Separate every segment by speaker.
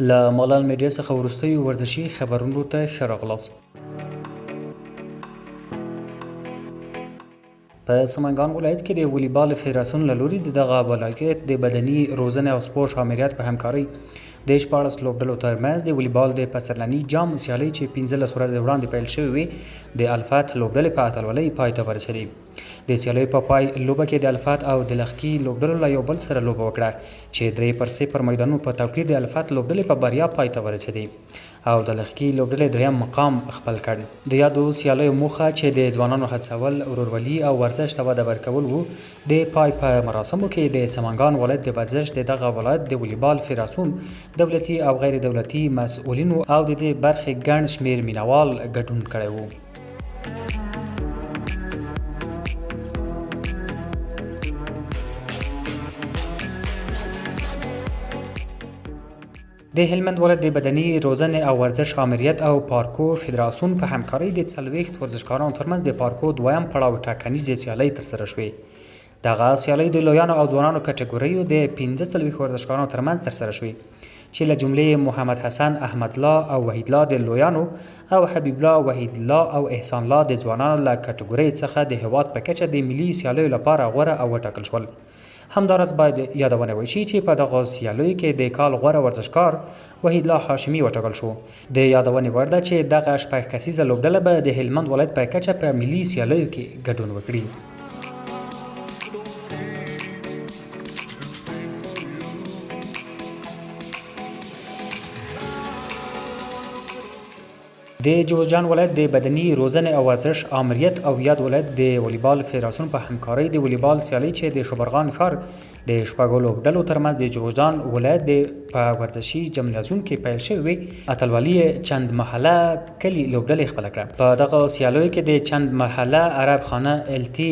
Speaker 1: له مالان میډیا څخه وروستیو ورزشي خبرونو ته ښه راغلاست. په سمنګان ولایت کې د والیبال فدراسیون له لوري د دغه ولایت د بدني روزنې او سپورټ امریت په همکارۍ د 14 لوبډلو ترمنځ د والیبال د پسرلني جام سیالۍ چې 15 ورځې وړاندې پیل شوې وې د الفت لوبډلې په اتلولۍ پای ته ورسېدې. د سیالۍ په پای لوبه کې د الفت او د لښکي لوبډلو له یو بل سره لوبه وکړه چې 3-0 میدانونو په توپیر د الفت لوبډلې په بریا پای ته ورسېدې او د لښکي لوبډلې دریم مقام خپل کړ. د یادو سیالیو موخه چې د ځوانانو هڅول، ورورولي او ورزش ته وده ورکول وو. د پای په مراسمو کې د سمنګان ولایت د ورزش د دغه ولایت د والیبال فدراسیون دولتي او غیر دولتي مسؤلینو او د دې برخې ګڼ شمیر مینوال ګډون کړی وو. د هلمند ولایت د بدني روزنې او ورزش امریت او پارکو فدراسیون په همکارۍ د 40 ورزشکارانو ترمنځ د پارکو دویم پړاو ټاکنیزې سیالۍ ترسره شوې. دغه سیالۍ د لویانو او ځوانانو کټګوریو د 45 ورزشکارانو ترمنځ ترسره شوې چې له جملې محمد حسن احمد الله او وحید الله د لویانو او حبیب الله وحید الله او احسان الله د ځوانانو له کټګورۍ څخه د هیواد په کچه د ملي سیالیو لپاره غوره او وټاکل شول. همدارس باید یادونه وشي چې په دغه سیالیو کې د کال غوره ورزشکار وحید الله هاشمي وټاکل شو. د یادونې وړ ده چې دغه 6 کسیزه لوبډله به د هلمند ولایت په کچه په ملي سیالیو کې ګډون وکړي. د جوزجان ولایت د بدني روزنې او ورزش امریت او یاد ولایت د والیبال فدراسیون په همکارۍ د والیبال سیالۍ چې د شبرغان ښار د شپږو لوبډلو ترمنځ د جوزجان ولایت په ورزشي جمنازیوم کې پیل شوې وې اتلولي چند محله کلي لوبډلې خپله کړه. په دغه سیالیو کې د چند محله، عرب خانه، التي،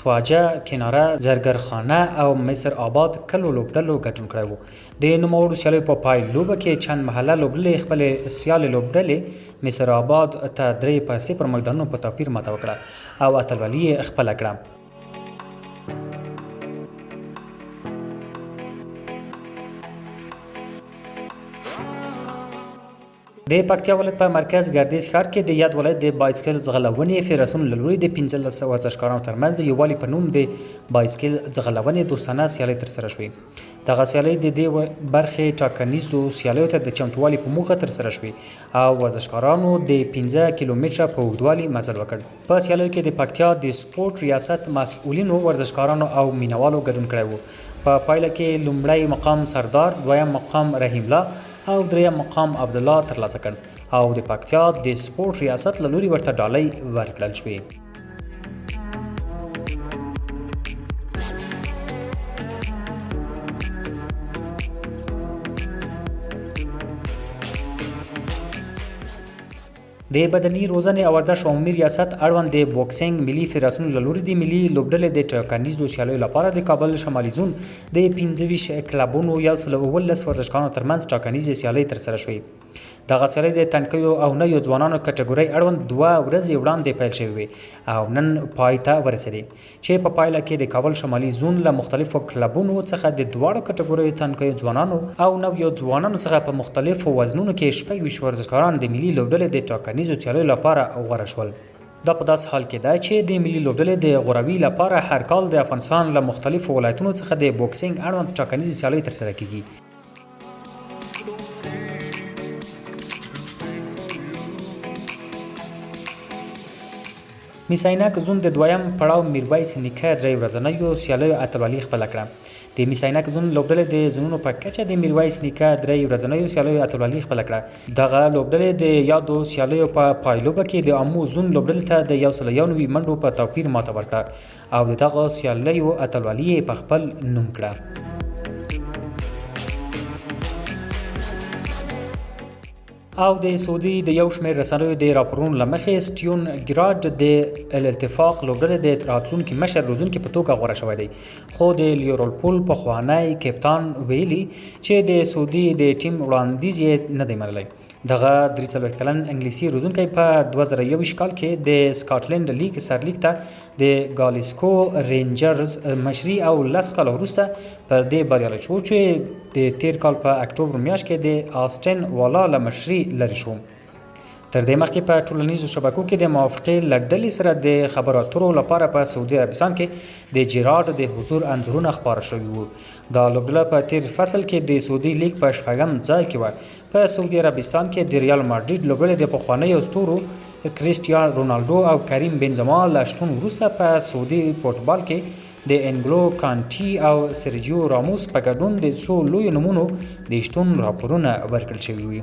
Speaker 1: خواجه، کناره، زرګرخانه او مصر آباد کلو لوبډلو ګډون کړی وو. د نوموړو سیالیو په پای لوبه کې چند محله لوبډلې خپلې سیالې لوبډلې مصر آباد ته 3-0 میدانونو په توپیر ماته وکړه او اتلولي یې خپله کړه. د پکتیا ولایت په مرکز ګردیز ښار کې د یاد ولایت د بایسکل ځغلونې فدراسیون له لوري د 15 ورزشکارانو ترمنځ د یووالي په نوم د بایسکل ځغلونې دوستانه سیالۍ ترسره شوې. دغه سیالۍ د دې برخې ټاکنیزو سیالیو ته د چمتووالي په موخه ترسره شوې او ورزشکارانو د 15 کیلومتره په اوږدوالي مزل وکړ. په سیالیو کې د پکتیا د سپورټ ریاست مسؤلینو، ورزشکارانو او مینوالو ګډون کړی وو. په پایله کې لومړی مقام سردار، دویم مقام رحیم الله او دریم مقام عبدالله ترلاسه کړ او د پکتیا د سپورټ ریاست له لوري ورته ډالۍ ورکړل شوې. د بدني روزنې او ورزش عمومي ریاست اړوند د بوکسینګ ملي فدراسیون له لوري د ملي لوبډلې د ټاکنیزو سیالیو لپاره د کابل شمالي زون د 15 کلبونو 119 ورزشکارانو ترمنځ ټاکنیزې سیالۍ ترسره شوې. دغه سیالۍ د تنکیو او نویو ځوانانو کټګورۍ اړوند 2 ورځې وړاندې پیل شوې وې او نن پای ته ورسېدې چې په پایله کې د کابل شمالي زون له مختلفو کلبونو څخه د دواړو کټګوریو تنکیو ځوانانو او نویو ځوانانو څخه په مختلفو وزنونو کې 26 ورزشکاران د ملي لوبډلې د ټاکنیزو سیالیو لپاره غوره شول. دا په داس حال کې ده چې د ملي لوبډلې د غوروي لپاره هر کال د افغانستان له مختلفو ولایتونو څخه د بوکسینګ اړوند ټاکنیزې سیالۍ ترسره کیږي. میساینک زون د دویم پړاو میرویس نیکه 3 ورځنیو سیالیو اتلولي خپله کړه. د میساینک زون لوبډلې د زونونو په کچه د میرویس نیکه 3 ورځنیو سیالیو اتلولي خپله کړه. دغه لوبډلې د یادو سیالیو په پایلوبه کې د امو زون لوبډلې ته د 191 منډو په توپیر ماته ورکړه او د دغه سیالیو اتلولي یې په خپل نوم کړه. او د سعودي د یو شمېر رسنیو د راپورونو له مخې سټیون ګراډ د الاتفاق لوبډلې د راتلونکي مشر روزونکي په توګه غوره شوی دی، خو د لیورپول پخوانی کپتان ویلي چې د سعودي د ټیم وړاندیز یې نه دی منلی. دغه 43 کلن انګلیسي روزونکی په 2021 کال کې د سکاټلند لیګ سرلیګ ته د ګالیسکو رینجرز مشري او 10 کال وروسته په دې بریالی شو چې د تیر کال په اکتوبر میاشت کې د آستن والا له مشري لرې شو. تر دې مخکې په ټولنیزو شبکو کې د موافقې له ډلې سره د خبرو اترو لپاره په سعودي عربستان کې د جیرارډ د حضور انځورونه خپاره شوي وو. دا لوبډله په تیر فصل کې د سعودي لیګ په 6م ځای کې وه. په سعودي عربستان کې د ریال ماډریډ لوبډلې د پخوانیو ستورو کریسټیانو رونالډو او کریم بنزما له شتون وروسته په سعودي فوټبال کې د انګلو کانټي او سرجیو راموس په ګډون د څو لویو نومونو د شتون راپورونه ورکړل شوي وي.